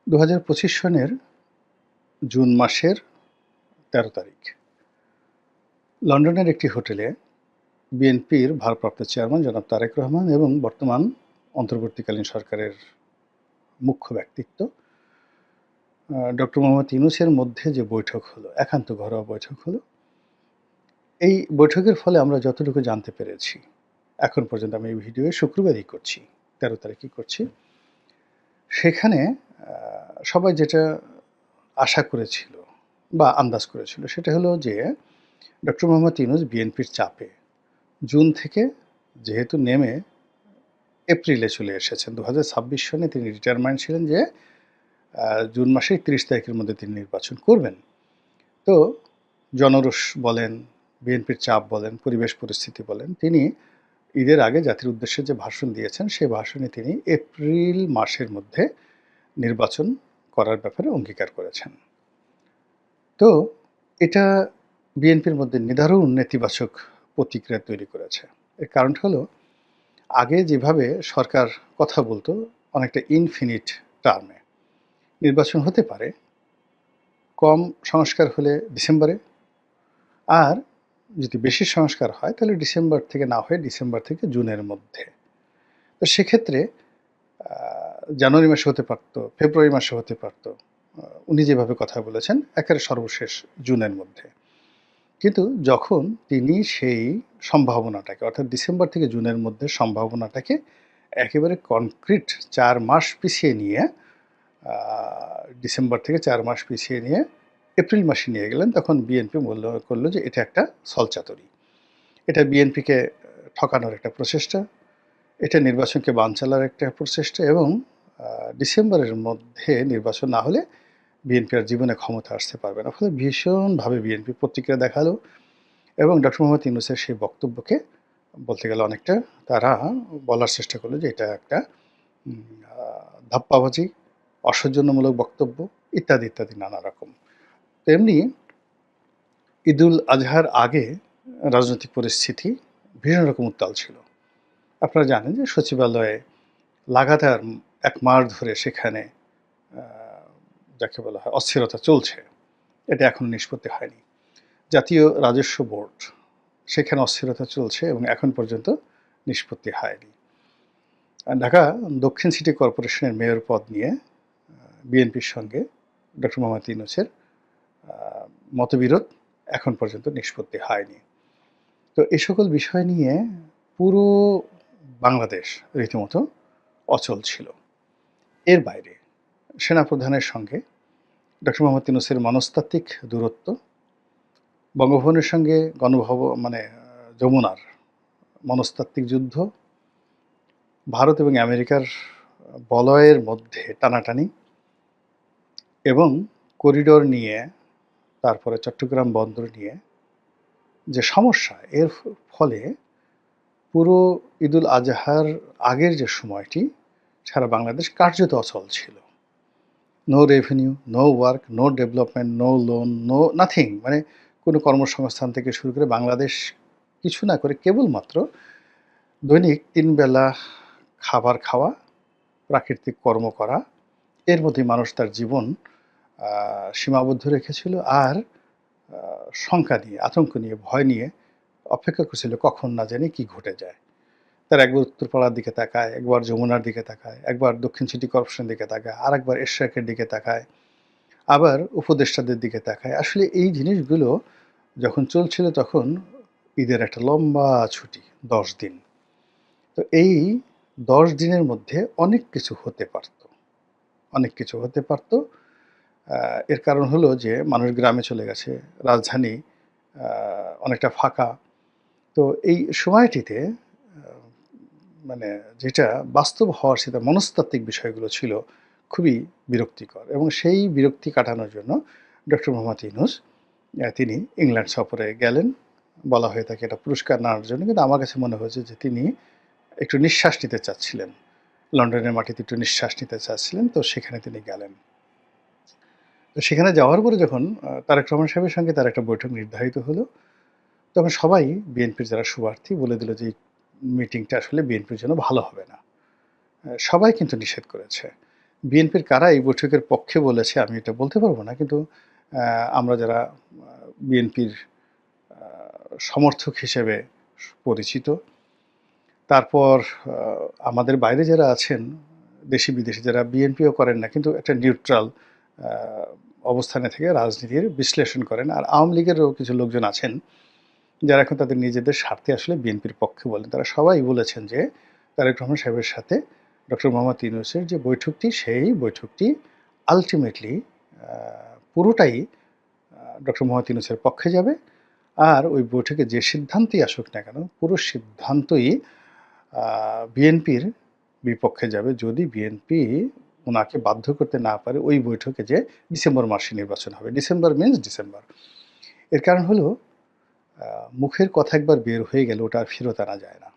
২০২৫ সনের জুন মাসের ১৩ তারিখ লন্ডনের একটি হোটেলে বিএনপির ভারপ্রাপ্ত চেয়ারম্যান জনাব তারেক রহমান এবং বর্তমান অন্তর্বর্তীকালীন সরকারের মুখ্য ব্যক্তিত্ব ডক্টর মোহাম্মদ ইউনূসের মধ্যে যে বৈঠক হলো, একান্ত ঘরোয়া বৈঠক হলো। এই বৈঠকের ফলে আমরা যতটুকু জানতে পেরেছি, এখন পর্যন্ত আমি এই ভিডিও শুক্রবারই করছি, ১৩ তারিখই করছি। সেখানে সবাই যেটা আশা করেছিল বা আন্দাজ করেছিল সেটা হলো যে ডক্টর মোহাম্মদ ইউনূস বিএনপির চাপে জুন থেকে যেহেতু নেমে এপ্রিলে চলে এসেছেন, ২০২৬ সনে তিনি ডিটারমাইন্ড ছিলেন যে জুন মাসের ৩০ তারিখের মধ্যে তিনি নির্বাচন করবেন। তো জনরোষ বলেন, বিএনপির চাপ বলেন, পরিবেশ পরিস্থিতি বলেন, তিনি ঈদের আগে জাতির উদ্দেশ্যে যে ভাষণ দিয়েছেন সেই ভাষণে তিনি এপ্রিল মাসের মধ্যে নির্বাচন করার ব্যাপারে অঙ্গীকার করেছেন। তো এটা বিএনপির মধ্যে নিদারুণ নেতিবাচক প্রতিক্রিয়া তৈরি করেছে। এর কারণটা হলো, আগে যেভাবে সরকার কথা বলতো অনেকটা ইনফিনিট টার্মে, নির্বাচন হতে পারে কম সংস্কার হলে ডিসেম্বরে, আর যদি বেশি সংস্কার হয় তাহলে ডিসেম্বর থেকে না হয়ে ডিসেম্বর থেকে জুনের মধ্যে। তো সেক্ষেত্রে জানুয়ারি মাসে হতে পারতো, ফেব্রুয়ারি মাসে হতে পারতো। উনি যেভাবে কথা বলেছেন একেবারে সর্বশেষ জুনের মধ্যে। কিন্তু যখন তিনি সেই সম্ভাবনাটাকে, অর্থাৎ ডিসেম্বর থেকে জুনের মধ্যে সম্ভাবনাটাকে একেবারে কনক্রিট ৪ মাস পিছিয়ে নিয়ে, ডিসেম্বর থেকে ৪ মাস পিছিয়ে নিয়ে এপ্রিল মাসে নিয়ে গেলেন, তখন বিএনপি মূল্য করলো যে এটা একটা ছলচাতুরি, এটা বিএনপিকে ঠকানোর একটা প্রচেষ্টা, এটা নির্বাচনকে বানচালার একটা প্রচেষ্টা, এবং ডিসেম্বরের মধ্যে নির্বাচন না হলে বিএনপি আর জীবনে ক্ষমতা আসতে পারবে না। ফলে ভীষণভাবে বিএনপি প্রতিক্রিয়া দেখালো এবং ডক্টর মোহাম্মদ ইউনূসের সেই বক্তব্যকে বলতে গেলে অনেকটা তারা বলার চেষ্টা করলো যে এটা একটা ধাপ্পাবাজি, অসৌজন্যমূলক বক্তব্য, ইত্যাদি ইত্যাদি নানা রকম। তেমনি ঈদুল আজহার আগে রাজনৈতিক পরিস্থিতি ভীষণ রকম উত্তাল ছিল। আপনারা জানেন যে সচিবালয়ে লাগাতার ১ মাস ধরে সেখানে যাকে বলা হয় অস্থিরতা চলছে, এটা এখনো নিষ্পত্তি হয়নি। জাতীয় রাজস্ব বোর্ড, সেখানে অস্থিরতা চলছে এবং এখন পর্যন্ত নিষ্পত্তি হয়নি। ঢাকা দক্ষিণ সিটি কর্পোরেশনের মেয়র পদ নিয়ে বিএনপির সঙ্গে ডক্টর মোহাম্মদ ইউনূসের মতবিরোধ এখন পর্যন্ত নিষ্পত্তি হয়নি। তো এই সকল বিষয় নিয়ে পুরো বাংলাদেশ রীতিমতো অচল ছিল। এর বাইরে সেনাপ্রধানের সঙ্গে ডক্টর মোহাম্মদ ইউনূসের মনস্তাত্ত্বিক দূরত্ব, বঙ্গভবনের সঙ্গে যমুনার মনস্তাত্ত্বিক যুদ্ধ, ভারত এবং আমেরিকার বলয়ের মধ্যে টানাটানি এবং করিডোর নিয়ে, তারপরে চট্টগ্রাম বন্দর নিয়ে যে সমস্যা, এর ফলে পুরো ঈদুল আজহার আগের যে সময়টি সারা বাংলাদেশ কার্যত অচল ছিল। No revenue, no work, no development, no loan, no nothing, মানে কোনো কর্মসংস্থান থেকে শুরু করে বাংলাদেশ কিছু না করে কেবলমাত্র দৈনিক ৩ বেলা খাবার খাওয়া, প্রাকৃতিক কর্ম করা, এর মধ্যে মানুষ তার জীবন সীমাবদ্ধ রেখেছিল। আর শঙ্কা নিয়ে, আতঙ্ক নিয়ে, ভয় নিয়ে অপেক্ষা করছিল কখন না জানি কি ঘটে যায়। তারা একবার উত্তরপাড়ার দিকে তাকায়, একবার যমুনার দিকে তাকায়, একবার দক্ষিণ সিটি কর্পোরেশনের দিকে তাকায়, আর একবার এশিয়াকের দিকে তাকায়, আবার উপদেষ্টাদের দিকে তাকায়। আসলে এই জিনিসগুলো যখন চলছিল তখন ঈদের একটা লম্বা ছুটি, ১০ দিন। তো এই ১০ দিনের মধ্যে অনেক কিছু হতে পারত, অনেক কিছু হতে পারত। এর কারণ হলো যে মানুষ গ্রামে চলে গেছে, রাজধানী অনেকটা ফাঁকা। তো এই সময়টিতে মানে যেটা বাস্তব হওয়ার সেটা মনস্তাত্ত্বিক বিষয়গুলো ছিল খুবই বিরক্তিকর, এবং সেই বিরক্তি কাটানোর জন্য ডক্টর মোহাম্মদ ইউনূস তিনি ইংল্যান্ড সফরে গেলেন। বলা হয়ে থাকে এটা পুরস্কার নেওয়ার জন্য, কিন্তু আমার কাছে মনে হয়েছে যে তিনি একটু নিঃশ্বাস নিতে চাচ্ছিলেন, লন্ডনের মাটিতে একটু নিঃশ্বাস নিতে চাচ্ছিলেন। তো সেখানে তিনি গেলেন। তো সেখানে যাওয়ার পরে যখন তারেক রহমান সাহেবের সঙ্গে তার একটা বৈঠক নির্ধারিত হলো, তখন সবাই বিএনপির যারা শুভার্থী বলে দিল যে মিটিংটা আসলে বিএনপির জন্য ভালো হবে না। সবাই কিন্তু নিষেধ করেছে বিএনপির কারা এই বৈঠকের পক্ষে বলেছে আমি এটা বলতে পারব না। কিন্তু আমরা যারা বিএনপির সমর্থক হিসেবে পরিচিত, তারপর আমাদের বাইরে যারা আছেন, দেশি বিদেশি যারা বিএনপিও করেন না কিন্তু একটা নিউট্রাল অবস্থানে থেকে রাজনীতির বিশ্লেষণ করেন। আর আওয়ামী লীগেরও কিছু লোকজন আছেন যারা এখন তাদের নিজেদের স্বার্থে আসলে বিএনপির পক্ষে বলেন। তারা সবাই বলেছেন যে তারেক রহমান সাহেবের সাথে ডক্টর মোহাম্মদ ইউনূসের যে বৈঠকটি, সেই বৈঠকটি আল্টিমেটলি পুরোটাই ডক্টর মোহাম্মদ ইউনূসের পক্ষে যাবে। আর ওই বৈঠকে যে সিদ্ধান্তই আসুক না কেন, পুরো সিদ্ধান্তই বিএনপির বিপক্ষে যাবে যদি বিএনপি ওনাকে বাধ্য করতে না পারে ওই বৈঠকে যে ডিসেম্বর মাসে নির্বাচন হবে। December means December. এর কারণ হলো মুখের কথা একবার বের হয়ে গেলে ওটা আর ফেরত আনা যায় না।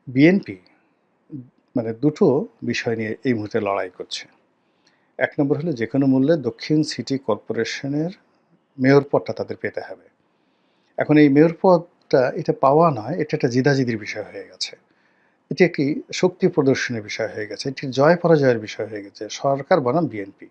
বিএনপি মানে দুটো বিষয় নিয়ে এই মুহূর্তে লড়াই করছে। এক নম্বর হলো যে কোনো মূল্যে দক্ষিণ সিটি কর্পোরেশনের মেয়র পদটা তাদের পেতে হবে। এখন এই মেয়র পদটা এটা পাওয়া নয়, এটা একটা জিদাজিদির বিষয় হয়ে গেছে। এটি একটি শক্তি প্রদর্শনের বিষয় হয়ে গেছে, এটি জয় পরাজয়ের বিষয় হয়ে গেছে। সরকার বনাম বিএনপি,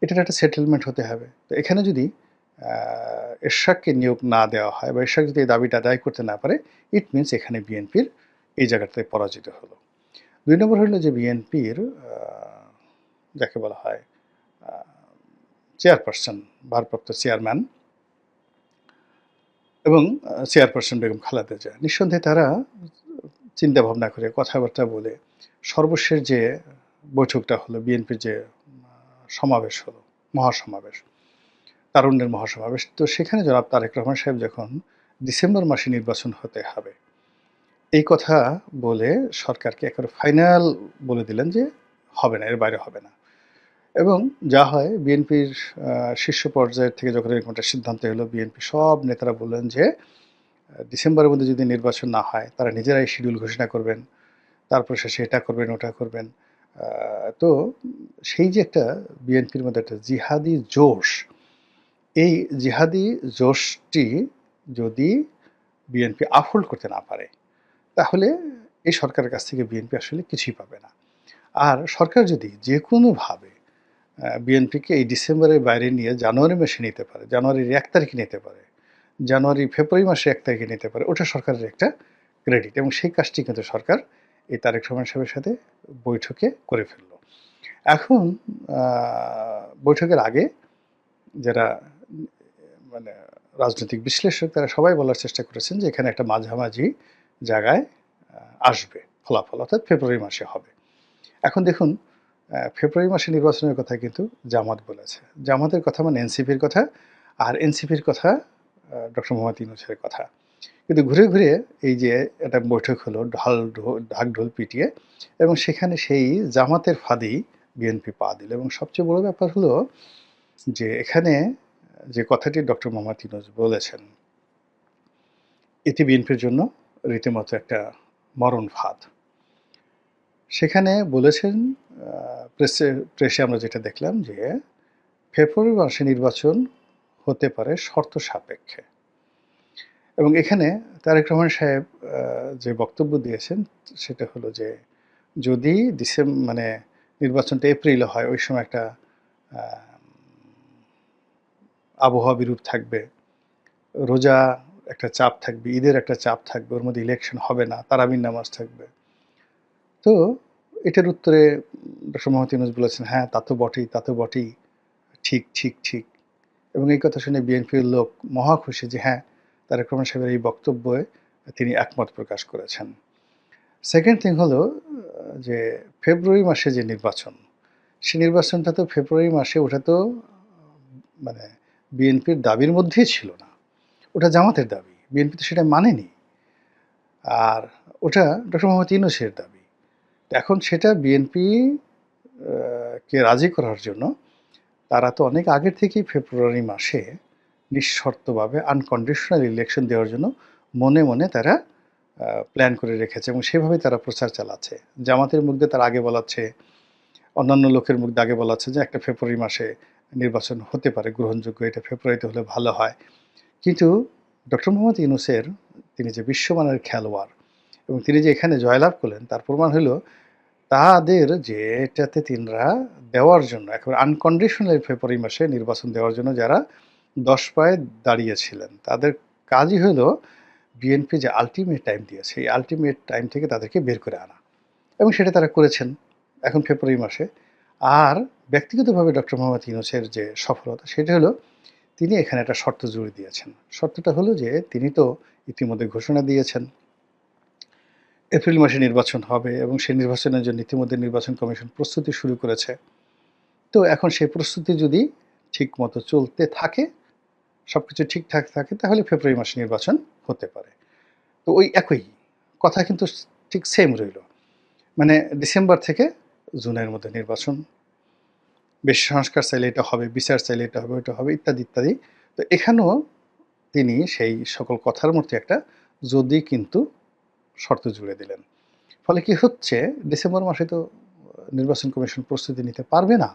এটার একটা সেটেলমেন্ট হতে হবে। তো এখানে যদি এরশাদকে নিয়োগ না দেওয়া হয় বা এরশাদ যদি এই দাবিটা আদায় করতে না পারে, ইট মিনস এখানে বিএনপির এই জায়গাটাতে পরাজিত হলো। ২ নম্বর হলো যে বিএনপির যাকে বলা হয় চেয়ারপারসন, ভারপ্রাপ্ত চেয়ারম্যান এবং চেয়ারপারসন বেগম খালেদা জিয়া, নিঃসন্দেহে তারা চিন্তা ভাবনা করে কথাবার্তা বলে সর্বশেষ যে বৈঠকটা হলো, বিএনপির যে সমাবেশ হলো, মহাসমাবেশ, তারুণ্যের মহাসমাবেশ, তো সেখানে জনাব তারেক রহমান সাহেব যখন ডিসেম্বর মাসে নির্বাচন হতে হবে এই কথা বলে সরকারকে একেবারে ফাইনাল বলে দিলেন যে হবে না, এর বাইরে হবে না। এবং যা হয় বিএনপির শীর্ষ পর্যায়ের থেকে যখন এরকম একটা সিদ্ধান্ত এলো, বিএনপি সব নেতারা বললেন যে ডিসেম্বরের মধ্যে যদি নির্বাচন না হয় তারা নিজেরাই শিডিউল ঘোষণা করবেন, তারপর শেষে এটা করবেন ওটা করবেন। তো সেই যে একটা বিএনপির মধ্যে একটা জিহাদি জোশ, এই জিহাদি জোশটি যদি বিএনপি আপহোল্ড করতে না পারে তাহলে এই সরকারের কাছ থেকে বিএনপি আসলে কিছুই পাবে না। আর সরকার যদি যে কোনোভাবে বিএনপিকে এই ডিসেম্বরের বাইরে নিয়ে জানুয়ারি মাসে নিতে পারে, জানুয়ারির ১ তারিখে নিতে পারে, ফেব্রুয়ারি মাসে ১ তারিখে নিতে পারে, ওটা সরকারের একটা ক্রেডিট। এবং সেই কাজটি কিন্তু সরকার এই তারেক রহমান সাহেবের সাথে বৈঠকে করে ফেলল। এখন বৈঠকের আগে যারা মানে রাজনৈতিক বিশ্লেষক তারা সবাই বলার চেষ্টা করেছেন যে এখানে একটা মাঝামাঝি জায়গায় আসবে ফলাফল, অর্থাৎ ফেব্রুয়ারি মাসে হবে। এখন দেখুন ফেব্রুয়ারি মাসে নির্বাচনের কথা কিন্তু জামাত বলেছে। জামাতের কথা মানে এনসিপির কথা, আর এনসিপির কথা ডক্টর মোহাম্মদ ইউনূসের কথা। কিন্তু ঘুরে ঘুরে এই যে একটা বৈঠক হলো ঢাক ঢোল পিটিয়ে, এবং সেখানে সেই জামাতের ফাঁদেই বিএনপি পা দিল। এবং সবচেয়ে বড় ব্যাপার হলো যে এখানে যে কথাটি ডক্টর মোহাম্মদ ইউনূস বলেছেন, এটি বিএনপির জন্য রীতিমতো একটা মরণ ফাঁদ। সেখানে বলেছেন প্রেসে আমরা যেটা দেখলাম যে ফেব্রুয়ারি মাসে নির্বাচন হতে পারে শর্ত সাপেক্ষে। এবং এখানে তারেক রহমান সাহেব যে বক্তব্য দিয়েছেন সেটা হলো যে যদি মানে নির্বাচনটা এপ্রিলে হয়, ওই সময় একটা আবহাওয়া বিরূপ থাকবে, রোজা একটা চাপ থাকবে, ঈদের একটা চাপ থাকবে, ওর মধ্যে ইলেকশন হবে না, তারাবির নামাজ থাকবে। তো এটার উত্তরে ডক্টর মোহাম্মদ ইউনূস বলেছেন, হ্যাঁ তা তো বটেই, তা তো বটেই, ঠিক ঠিক ঠিক। এবং এই কথা শুনে বিএনপির লোক মহা খুশি যে হ্যাঁ তারেক রহমান সাহেবের এই বক্তব্যে তিনি একমত প্রকাশ করেছেন। সেকেন্ড থিং হলো যে ফেব্রুয়ারি মাসে যে নির্বাচন, সে নির্বাচনটা তো ফেব্রুয়ারি মাসে, ওটা তো মানে বিএনপির দাবির মধ্যেই ছিল না, ওটা জামাতের দাবি, বিএনপি তো সেটা মানেনি। আর ওটা ডক্টর মোহাম্মদ ইউনূসের দাবি। এখন সেটা বিএনপি কে রাজি করার জন্য তারা তো অনেক আগের থেকেই ফেব্রুয়ারি মাসে নিঃশর্তভাবে আনকন্ডিশনাল ইলেকশন দেওয়ার জন্য মনে মনে তারা প্ল্যান করে রেখেছে, এবং সেভাবেই তারা প্রচার চালাচ্ছে। জামাতের মুখ দিয়ে তারা আগে বলাচ্ছে, অন্যান্য লোকের মুখ দিয়ে আগে বলাচ্ছে যে একটা ফেব্রুয়ারি মাসে নির্বাচন হতে পারে গ্রহণযোগ্য, এটা ফেব্রুয়ারিতে হলে ভালো হয়। কিন্তু ডক্টর মোহাম্মদ ইউনূসের, তিনি যে বিশ্বমানের খেলোয়াড় এবং তিনি যে এখানে জয়লাভ করলেন তার প্রমাণ হলো তাদের যে এটাতে তিনরা দেওয়ার জন্য একেবারে আনকন্ডিশনাল ফেব্রুয়ারি মাসে নির্বাচন দেওয়ার জন্য যারা ১০ পায়ে দাঁড়িয়েছিলেন, তাদের কাজই হলো বিএনপি যে আল্টিমেট টাইম দিয়েছে, এই আল্টিমেট টাইম থেকে তাদেরকে বের করে আনা এবং সেটা তারা করেছেন এখন ফেব্রুয়ারি মাসে। আর ব্যক্তিগতভাবে ডক্টর মোহাম্মদ ইউনূসের যে সফলতা সেটা হলো তিনি এখানে একটা শর্ত জুড়ে দিয়েছেন। শর্তটা হলো যে তিনি তো ইতিমধ্যে ঘোষণা দিয়েছেন এপ্রিল মাসে নির্বাচন হবে এবং সেই নির্বাচনের জন্য ইতিমধ্যে নির্বাচন কমিশন প্রস্তুতি শুরু করেছে। তো এখন সেই প্রস্তুতি যদি ঠিকমতো চলতে থাকে, সবকিছু ঠিকঠাক থাকে, তাহলে ফেব্রুয়ারি মাসে নির্বাচন হতে পারে। তো ওই একই কথা কিন্তু ঠিক সেম রইল। মানে ডিসেম্বর থেকে জুনের মধ্যে নির্বাচন, বেশি সংস্কার চাইলে এটা হবে, বিচার চাইলে এটা হবে, ওটা হবে, ইত্যাদি ইত্যাদি। তো এখানেও তিনি সেই সকল কথার মধ্যে একটা যদি কিন্তু শর্ত জুড়ে দিলেন। ফলে কি হচ্ছে, ডিসেম্বর মাসে তো নির্বাচন কমিশন প্রস্তুতি নিতে পারবে না।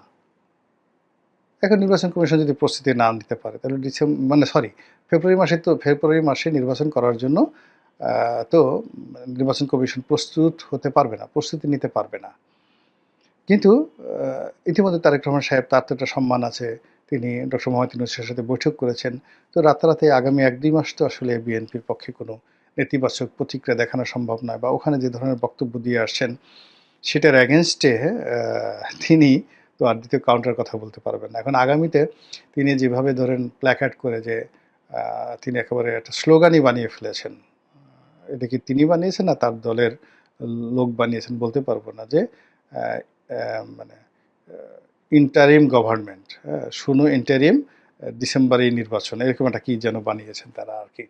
এখন নির্বাচন কমিশন যদি প্রস্তুতি না নিতে পারে তাহলে ফেব্রুয়ারি মাসে নির্বাচন করার জন্য তো নির্বাচন কমিশন প্রস্তুত হতে পারবে না, প্রস্তুতি নিতে পারবে না। কিন্তু ইতিমধ্যে তারেক রহমান সাহেব, তার তো একটা সম্মান আছে, তিনি ডক্টর মোহাম্মদ ইউনূসের সাথে বৈঠক করেছেন। তো রাতারাতি আগামী ১-২ মাস তো আসলে বিএনপির পক্ষে কোনো নেতিবাচক প্রতিক্রিয়া দেখানো সম্ভব নয়, বা ওখানে যে ধরনের বক্তব্য দিয়ে আসছেন সেটার অ্যাগেনস্টে তিনি তো আর দ্বিতীয় কাউন্টার কথা বলতে পারবেন না। এখন আগামীতে তিনি যেভাবে ধরেন প্ল্যাকার্ড করে যে তিনি একেবারে একটা স্লোগানই বানিয়ে ফেলেছেন। এটা কি তিনি বানিয়েছেন না তার দলের লোক বানিয়েছেন বলতে পারবো না, যে মানে ইন্টারিম গভর্নমেন্ট, শুনো ইন্টারিম ডিসেম্বরেই নির্বাচন, এরকম একটা কি যেন বানিয়েছেন তারা আর কি।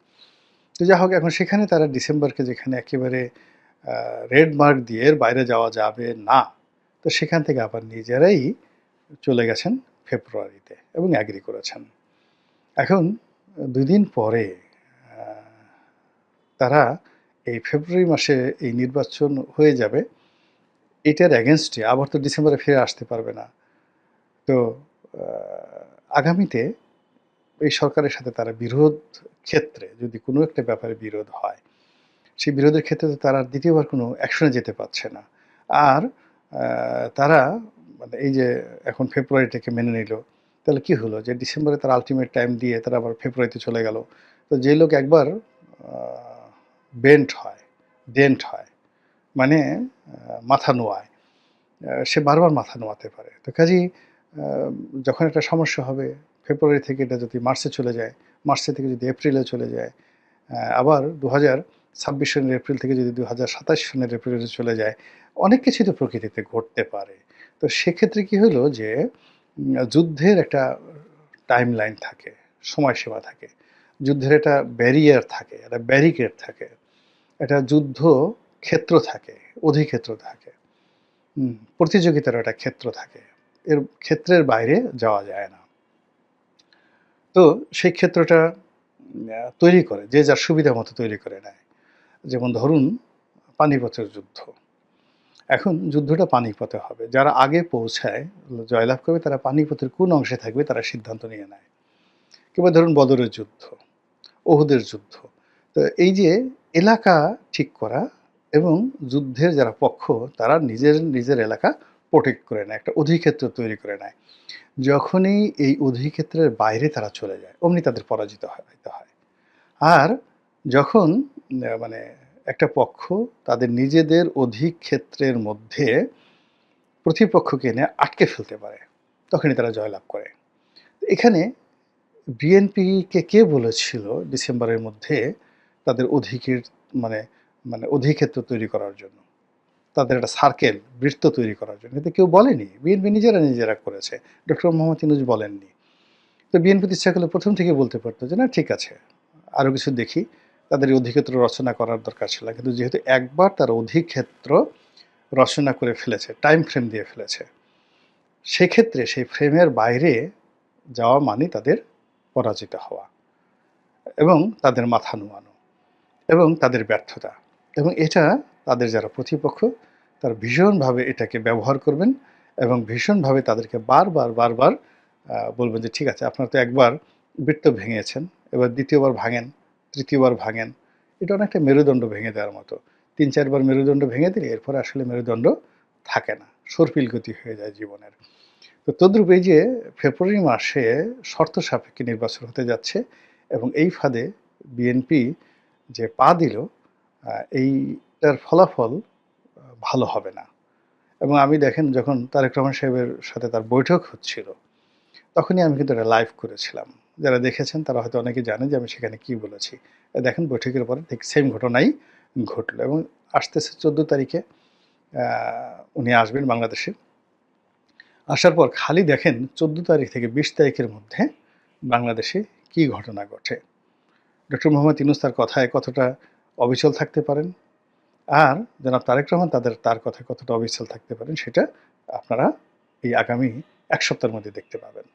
তো যা হোক, এখন সেখানে তারা ডিসেম্বরকে যেখানে একেবারে রেড মার্ক দিয়ে এর বাইরে যাওয়া যাবে না, তো সেখান থেকে আবার নিজেরাই চলে গেছেন ফেব্রুয়ারিতে এবং অ্যাগ্রি করেছেন। এখন ২ দিন পরে তারা এই ফেব্রুয়ারি মাসে এই নির্বাচন হয়ে যাবে, এটার অ্যাগেনস্টে আবার তো ডিসেম্বরে ফিরে আসতে পারবে না। তো আগামীতে এই সরকারের সাথে তারা বিরোধ ক্ষেত্রে যদি কোনো একটা ব্যাপারে বিরোধ হয়, সেই বিরোধের ক্ষেত্রে তো তারা আর দ্বিতীয়বার কোনো অ্যাকশনে যেতে পারছে না। আর তারা মানে এই যে এখন ফেব্রুয়ারিটাকে মেনে নিল, তাহলে কি হলো যে ডিসেম্বরে তারা আল্টিমেট টাইম দিয়ে তারা আবার ফেব্রুয়ারিতে চলে গেল। তো যে লোক একবার বেন্ট হয়, ডেন্ট হয়, মানে মাথা নোয়ায়, সে বারবার মাথা নোয়াতে পারে। তো কাজেই যখন একটা সমস্যা হবে, ফেব্রুয়ারি থেকে এটা যদি মার্চে চলে যায়, মার্চে থেকে যদি এপ্রিলে চলে যায়, আবার ২০২৬ সনের এপ্রিল থেকে যদি ২০২৭ সনের এপ্রিলে চলে যায়, অনেক কিছুই তো প্রকৃতিতে ঘটতে পারে। তো সেক্ষেত্রে কি হলো যে যুদ্ধের একটা টাইম লাইন থাকে, সময়সীমা থাকে, যুদ্ধের একটা ব্যারিয়ার থাকে, একটা ব্যারিকেড থাকে, একটা যুদ্ধ ক্ষেত্র থাকে, অধিক্ষেত্র থাকে, প্রতিযোগিতার একটা ক্ষেত্র থাকে, এর ক্ষেত্রের বাইরে যাওয়া যায় না। তো সেই ক্ষেত্রটা তৈরি করে যে যার সুবিধা মতো তৈরি করে নেয়। যেমন ধরুন পানিপথের যুদ্ধ, এখন যুদ্ধটা পানিপথে হবে, যারা আগে পৌঁছায় জয়লাভ করবে তারা পানিপথের কোন অংশে থাকবে তারা সিদ্ধান্ত নিয়ে নেয়। কিংবা ধরুন বদরের যুদ্ধ, ওহুদের যুদ্ধ। তো এই যে এলাকা ঠিক করা এবং যুদ্ধের যারা পক্ষ তারা নিজের নিজের এলাকা প্রোটেক্ট করে নেয়, একটা অধিক্ষেত্র তৈরি করে নেয়। যখনই এই অধিক্ষেত্রের বাইরে তারা চলে যায় অমনি তাদের পরাজিত হতে হয়। আর যখন মানে একটা পক্ষ তাদের নিজেদের অধিক্ষেত্রের মধ্যে প্রতিপক্ষকে এনে আটকে ফেলতে পারে, তখনই তারা জয়লাভ করে। এখানে বিএনপিকে কে বলেছিল ডিসেম্বরের মধ্যে তাদের মানে মানে অধিক্ষেত্র তৈরি করার জন্য, তাদের একটা সার্কেল বৃত্ত তৈরি করার জন্য? কিন্তু কেউ বলেনি, বিএনপি নিজেরা করেছে, ডক্টর মোহাম্মদ ইউনূস বলেননি। তো বিএনপি ইচ্ছা করলে প্রথম থেকে বলতে পারতো যে না ঠিক আছে, আরও কিছু দেখি, তাদের অধিক্ষেত্র রচনা করার দরকার ছিল। কিন্তু যেহেতু একবার তার অধিক্ষেত্র রচনা করে ফেলেছে, টাইম ফ্রেম দিয়ে ফেলেছে, সেক্ষেত্রে সেই ফ্রেমের বাইরে যাওয়া মানে তাদের পরাজিত হওয়া এবং তাদের মাথা নোয়ানো এবং তাদের ব্যর্থতা। এবং এটা তাদের যারা প্রতিপক্ষ তারা ভীষণভাবে এটাকে ব্যবহার করবেন এবং ভীষণভাবে তাদেরকে বারবার বলবেন যে ঠিক আছে, আপনারা তো একবার বৃত্ত ভেঙেছেন, এবার দ্বিতীয়বার ভাঙেন, তৃতীয়বার ভাঙেন। এটা অনেকটা মেরুদণ্ড ভেঙে দেওয়ার মতো। ৩-৪ বার মেরুদণ্ড ভেঙে দিলে এরপরে আসলে মেরুদণ্ড থাকে না, সর্পিল গতি হয়ে যায় জীবনের। তো তদ্রূপ এই যে ফেব্রুয়ারি মাসে শর্ত সাপেক্ষে নির্বাচন হতে যাচ্ছে এবং এই ফাঁদে বিএনপি যে পা দিল, এইটার ফলাফল ভালো হবে না। এবং আমি দেখেন যখন তারেক রহমান সাহেবের সাথে তার বৈঠক হচ্ছিল, তখনই আমি কিন্তু এটা লাইভ করেছিলাম। যারা দেখেছেন তারা হয়তো অনেকেই জানেন যে আমি সেখানে কি বলেছি। দেখেন বৈঠকের পরে ঠিক সেম ঘটনাই ঘটলো এবং আসতেছে 14 তারিখে উনি আসবেন বাংলাদেশে। আসার পর খালি দেখেন 14 তারিখ থেকে 20 তারিখের মধ্যে বাংলাদেশে কি ঘটনা ঘটে। ডক্টর মোহাম্মদ ইউনূস তার কথায় কতটা অবিচল থাকতে পারেন, আর জনাব তারেক রহমান তার কথায় কতটা অবিচল থাকতে পারেন, সেটা আপনারা এই আগামী 1 সপ্তাহের মধ্যে দেখতে পাবেন।